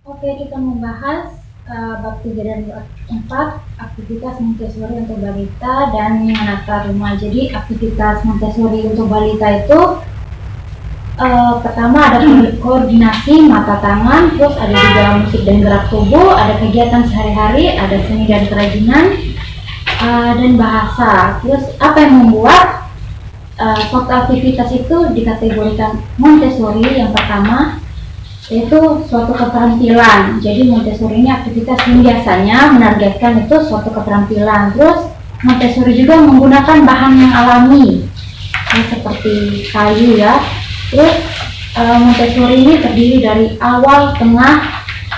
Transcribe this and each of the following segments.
Oke, kita membahas bab 3 dan bab 4, aktivitas Montessori untuk balita dan menata rumah. Jadi aktivitas Montessori untuk balita itu pertama ada koordinasi mata tangan, terus ada juga musik dan gerak tubuh, ada kegiatan sehari-hari, ada seni dan kerajinan, dan bahasa. Terus apa yang membuat suatu aktivitas itu dikategorikan Montessori? Yang pertama yaitu suatu keterampilan. Jadi Montessori ini aktivitas yang biasanya menargetkan itu suatu keterampilan. Terus Montessori juga menggunakan bahan yang alami, seperti kayu ya. Terus Montessori ini terdiri dari awal, tengah,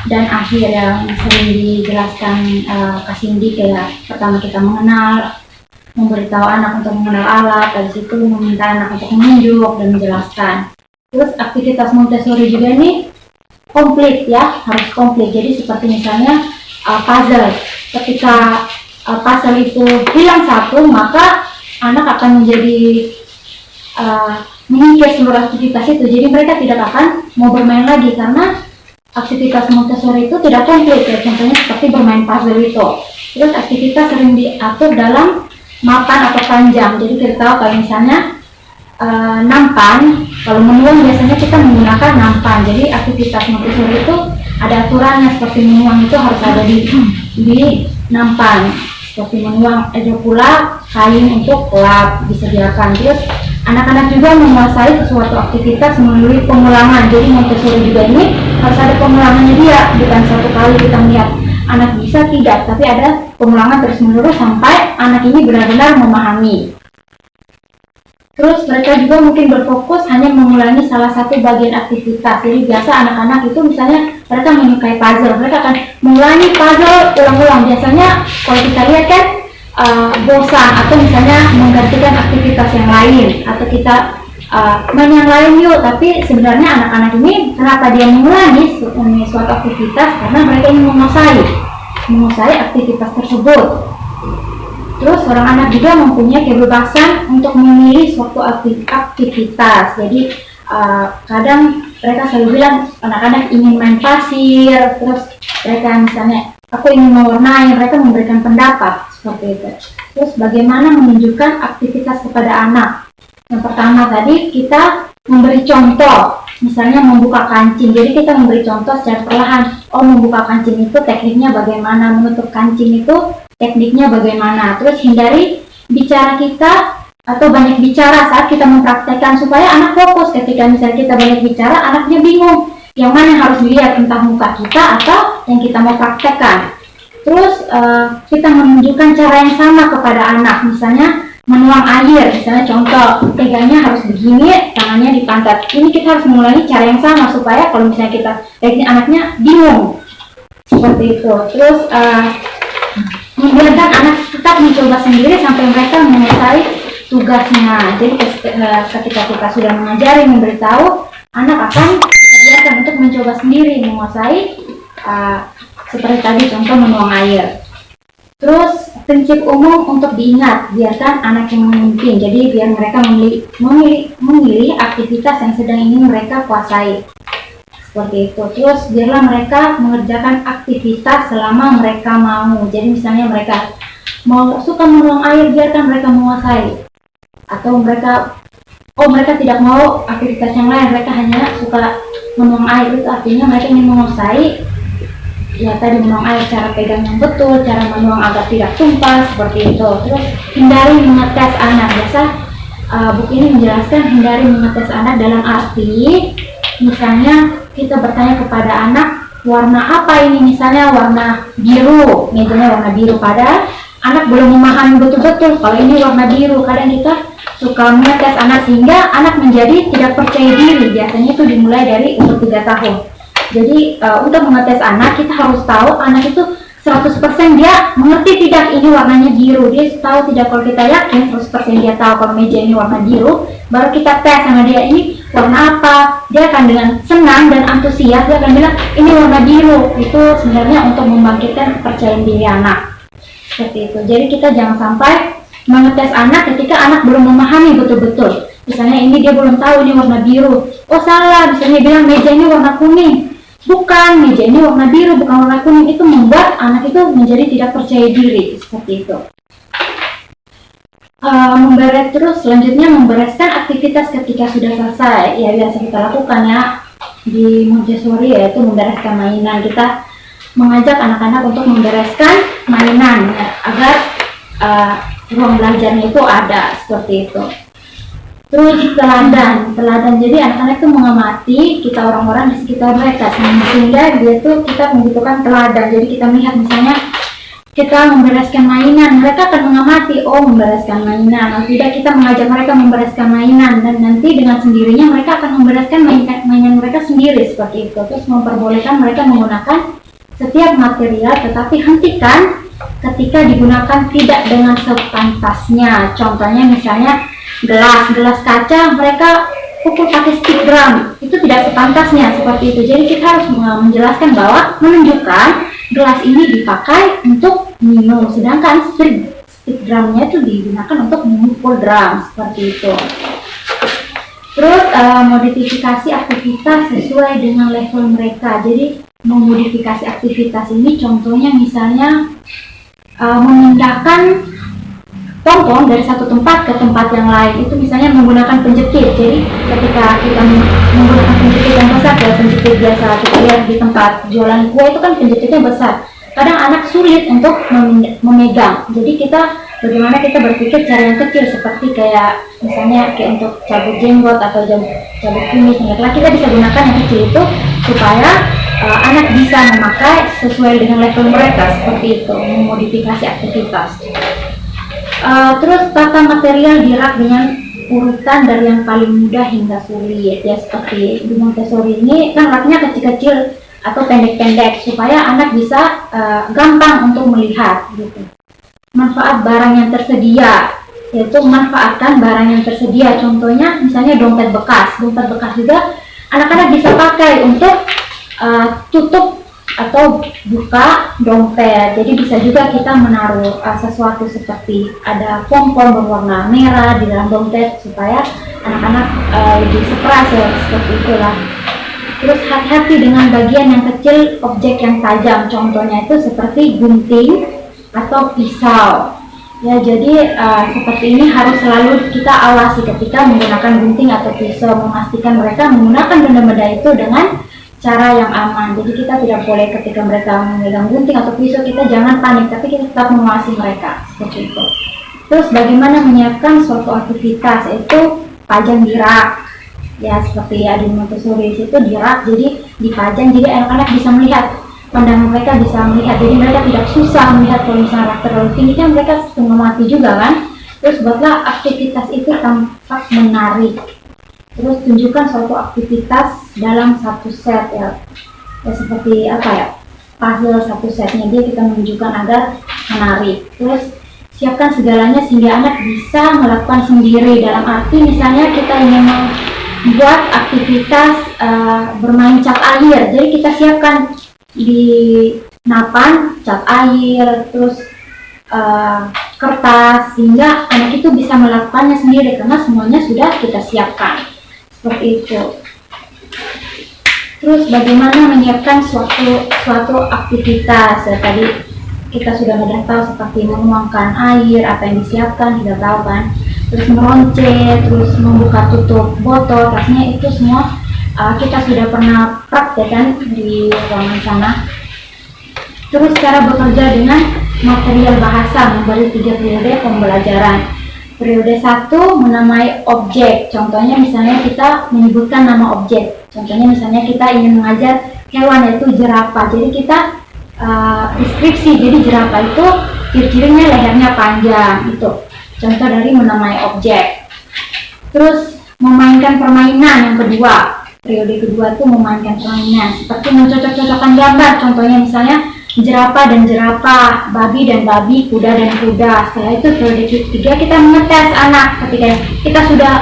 dan akhir yang sering dijelaskan Kak Cindy. Kayak pertama kita mengenal, memberitahu anak untuk mengenal alat, dari situ meminta anak untuk menunjuk dan menjelaskan. Terus aktivitas Montessori juga ini komplit ya, harus komplit. Jadi seperti misalnya puzzle. Ketika puzzle itu hilang satu, maka anak akan menjadi menyingkir seluruh aktivitas itu. Jadi mereka tidak akan mau bermain lagi karena aktivitas Montessori itu tidak komplit ya. Contohnya seperti bermain puzzle itu. Terus aktivitas sering diatur dalam mapan atau panjang. Jadi kita tahu kalau misalnya nampan, kalau menuang biasanya kita menggunakan nampan. Jadi aktivitas Montessori itu ada aturannya, seperti menuang itu harus ada di nampan. Seperti menuang, ada pula kain untuk lap disediakan. Terus anak-anak juga menguasai sesuatu aktivitas melalui pengulangan. Jadi Montessori juga ini harus ada pengulangannya dia, bukan satu kali kita melihat anak bisa, tidak, tapi ada pengulangan terus-menerus sampai anak ini benar-benar memahami. Terus mereka juga mungkin berfokus hanya mengulangi salah satu bagian aktivitas. Jadi biasa anak-anak itu misalnya mereka menyukai puzzle, mereka akan mengulangi puzzle ulang-ulang. Biasanya kalau kita lihat kan bosan, atau misalnya menggantikan aktivitas yang lain, atau kita main yang lain yuk. Tapi sebenarnya anak-anak ini kenapa dia mengulangi suatu aktivitas? Karena mereka ingin menguasai aktivitas tersebut. Terus orang anak juga mempunyai kebebasan untuk memilih suatu aktivitas. Jadi kadang mereka selalu bilang anak-anak ingin main pasir, terus mereka misalnya aku ingin mewarnai, mereka memberikan pendapat seperti itu. Terus bagaimana menunjukkan aktivitas kepada anak? Yang pertama tadi kita memberi contoh, misalnya membuka kancing. Jadi kita memberi contoh secara perlahan. Oh, membuka kancing itu tekniknya bagaimana, menutup kancing itu tekniknya bagaimana. Terus hindari bicara kita atau banyak bicara saat kita mempraktekkan, supaya anak fokus. Ketika misalnya kita banyak bicara, anaknya bingung yang mana yang harus dilihat, entah muka kita atau yang kita mau praktekkan. Terus kita menunjukkan cara yang sama kepada anak, misalnya menuang air, misalnya contoh pegangnya harus begini, tangannya di pantat. Ini kita harus mengulangi cara yang sama, supaya kalau misalnya kita anaknya bingung seperti itu. Terus membiarkan anak tetap mencoba sendiri sampai mereka menguasai tugasnya. Jadi ketika kita sudah mengajari, memberitahu, anak akan kita biarkan untuk mencoba sendiri menguasai seperti tadi contoh menuang air. Terus prinsip umum untuk diingat, biarkan anak yang memimpin. Jadi biar mereka memilih aktivitas yang sedang ingin mereka kuasai. Seperti itu. Terus biarlah mereka mengerjakan aktivitas selama mereka mau. Jadi misalnya mereka suka menuang air, biarkan mereka menguasai. Atau mereka tidak mau aktivitas yang lain, mereka hanya suka menuang air, itu artinya mereka ingin menguasai ya tadi menuang air, cara pegang yang betul, cara menuang agar tidak tumpah, seperti itu. Terus hindari mengetes anak. Biasa buku ini menjelaskan hindari mengetes anak dalam arti misalnya kita bertanya kepada anak, warna apa ini? Misalnya warna biru, mejanya warna biru. Padahal anak belum memahami betul-betul kalau ini warna biru. Kadang kita suka mengetes anak sehingga anak menjadi tidak percaya diri. Biasanya itu dimulai dari umur 3 tahun. Jadi untuk mengetes anak, kita harus tahu anak itu 100% dia mengerti tidak ini warnanya biru. Dia tahu tidak, kalau kita yakin 100% dia tahu kalau meja ini warna biru, baru kita tes sama dia ini warna apa. Dia akan dengan senang dan antusias, dia akan bilang ini warna biru. Itu sebenarnya untuk membangkitkan kepercayaan diri anak. Seperti itu. Jadi kita jangan sampai mengetes anak ketika anak belum memahami betul-betul. Misalnya ini dia belum tahu ini warna biru. Oh salah, misalnya bilang meja ini warna kuning. bukan, meja ini warna biru, bukan warna kuning, itu membuat anak itu menjadi tidak percaya diri, seperti itu. Terus selanjutnya membereskan aktivitas ketika sudah selesai, ya biasa kita lakukan ya di Montessori, yaitu membereskan mainan. Kita mengajak anak-anak untuk membereskan mainan ya, agar ruang belajarnya itu ada, seperti itu. Terus teladan, jadi anak-anak itu mengamati kita orang-orang di sekitar mereka, sehingga dia tuh kita membutuhkan teladan. Jadi kita melihat misalnya kita membereskan mainan, mereka akan mengamati, oh membereskan mainan, atau tidak kita mengajak mereka membereskan mainan, dan nanti dengan sendirinya mereka akan membereskan mainan mereka sendiri, seperti itu. Terus memperbolehkan mereka menggunakan setiap material, tetapi hentikan ketika digunakan tidak dengan sepantasnya. Contohnya misalnya gelas kaca mereka pukul pakai stick drum, itu tidak sepantasnya, seperti itu. Jadi kita harus menjelaskan bahwa menunjukkan gelas ini dipakai untuk minum, sedangkan stick drumnya itu digunakan untuk memukul drum, seperti itu. Terus modifikasi aktivitas sesuai dengan level mereka. Jadi memodifikasi aktivitas ini contohnya misalnya memindahkan pompong dari satu tempat ke tempat yang lain, itu misalnya menggunakan penjepit. Jadi ketika kita menggunakan penjepit yang besar, ya penjepit biasa kita lihat di tempat jualan kue itu kan penjepitnya besar, kadang anak sulit untuk memegang. Jadi bagaimana kita berpikir cara yang kecil, seperti kayak misalnya kayak untuk cabut jenggot atau cabut kumis, kita bisa gunakan yang kecil itu supaya anak bisa memakai sesuai dengan level mereka, seperti itu, memodifikasi aktivitas. Terus tata material di rak dengan urutan dari yang paling mudah hingga sulit, ya seperti di Montessori ini kan raknya kecil-kecil atau pendek-pendek supaya anak bisa gampang untuk melihat gitu. Manfaat barang yang tersedia, yaitu memanfaatkan barang yang tersedia. Contohnya misalnya dompet bekas juga anak-anak bisa pakai untuk tutup atau buka dompet. Jadi bisa juga kita menaruh sesuatu seperti ada pom-pom berwarna merah di dalam dompet supaya anak-anak lebih surprise, ya seperti itulah. Terus hati-hati dengan bagian yang kecil, objek yang tajam, contohnya itu seperti gunting atau pisau. Ya, jadi seperti ini harus selalu kita awasi ketika menggunakan gunting atau pisau, memastikan mereka menggunakan benda-benda itu dengan cara yang aman. Jadi kita tidak boleh ketika mereka memegang gunting atau pisau kita jangan panik, tapi kita tetap mengawasi mereka, seperti itu. Terus bagaimana menyiapkan suatu aktivitas, yaitu pajang di rak. Ya seperti di Montessori itu di rak, jadi dipajang, jadi anak-anak bisa melihat, pandangan mereka bisa melihat, jadi mereka tidak susah melihat. Kalau misalnya rak terlalu tinggi kan mereka setengah mati juga kan. Terus buatlah aktivitas itu tampak menarik. Terus tunjukkan suatu aktivitas dalam satu set, ya seperti puzzle satu setnya, dia kita menunjukkan agar menarik. Terus siapkan segalanya sehingga anak bisa melakukan sendiri, dalam arti misalnya kita ingin membuat aktivitas bermain cat air, jadi kita siapkan di napan cat air, terus kertas, sehingga anak itu bisa melakukannya sendiri karena semuanya sudah kita siapkan, seperti itu. Terus bagaimana menyiapkan suatu aktivitas, ya tadi kita sudah tahu seperti menuangkan air, apa yang disiapkan kita tahu kan. Terus meroncet, terus membuka tutup botol, pastinya itu semua kita sudah pernah praktekkan di ruangan sana. Terus cara bekerja dengan material bahasa, memberi 3 periode pembelajaran. Periode 1 menamai objek, contohnya misalnya kita menyebutkan nama objek. Contohnya misalnya kita ingin mengajar hewan, yaitu jerapah, jadi kita deskripsi, jadi jerapah itu ciri-cirinya lehernya panjang, itu contoh dari menamai objek. Terus memainkan permainan yang kedua, periode kedua itu memainkan permainan seperti mencocok-cocokkan gambar, contohnya misalnya jerapah dan jerapah, babi dan babi, kuda dan kuda. Setelah itu periode ketiga kita mengetes anak, ketika kita sudah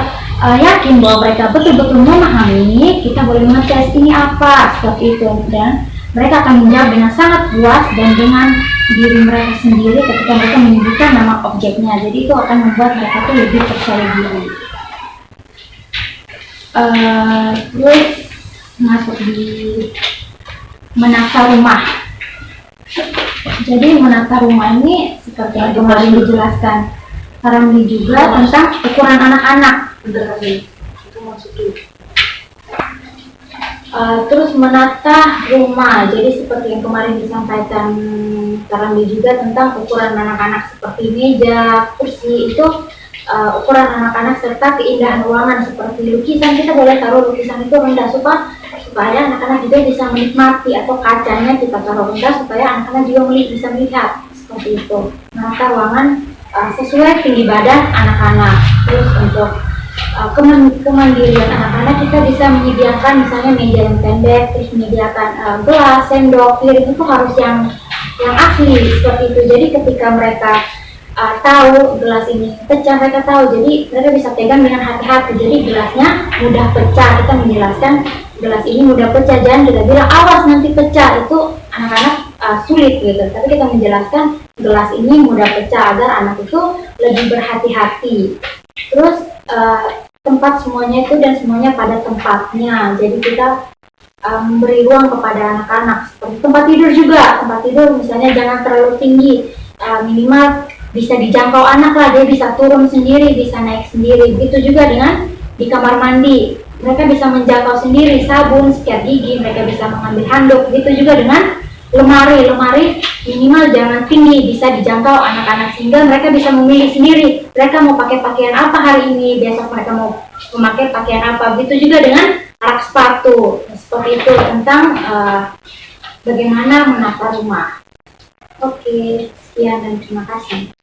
yakin bahwa mereka betul-betul memahami, kita boleh mengetes ini apa, seperti itu, dan mereka akan menjawab dengan sangat puas dan dengan diri mereka sendiri ketika mereka menyebutkan nama objeknya. Jadi itu akan membuat mereka tuh lebih percaya diri. Terus masuk di menata rumah. Jadi menata rumah ini seperti yang kemarin dijelaskan Ramli juga tentang ukuran anak-anak. Terus menata rumah, jadi seperti yang kemarin disampaikan Ramli juga tentang ukuran anak-anak seperti meja, kursi, itu ukuran anak-anak serta keindahan ruangan seperti lukisan. Kita boleh taruh lukisan itu rendah supaya anak-anak juga bisa menikmati, atau kacanya kita taruh rendah supaya anak-anak juga bisa melihat seperti itu. Menata ruangan sesuai tinggi badan anak-anak. Terus untuk kemandirian anak-anak, kita bisa menyediakan misalnya meja yang pendek, terus menyediakan gelas, sendok, piring itu harus yang asli seperti itu. Jadi ketika mereka tahu gelas ini pecah, mereka tahu, jadi mereka bisa pegang dengan hati-hati. Jadi gelasnya mudah pecah, kita menjelaskan gelas ini mudah pecah, jangan kita bilang awas nanti pecah, itu anak-anak sulit gitu. Tapi kita menjelaskan gelas ini mudah pecah agar anak itu lebih berhati-hati. Terus tempat semuanya itu dan semuanya pada tempatnya. Jadi kita memberi ruang kepada anak-anak. Seperti tempat tidur juga, tempat tidur misalnya jangan terlalu tinggi, minimal bisa dijangkau anak lah, dia bisa turun sendiri, bisa naik sendiri. Begitu juga dengan di kamar mandi, mereka bisa menjangkau sendiri sabun, sikat gigi, mereka bisa mengambil handuk. Begitu juga dengan lemari minimal jangan tinggi, bisa dijangkau anak-anak sehingga mereka bisa memilih sendiri mereka mau pakai pakaian apa hari ini, besok mereka mau memakai pakaian apa. Begitu juga dengan rak sepatu. Seperti itu tentang bagaimana menata rumah. Oke, sekian dan terima kasih.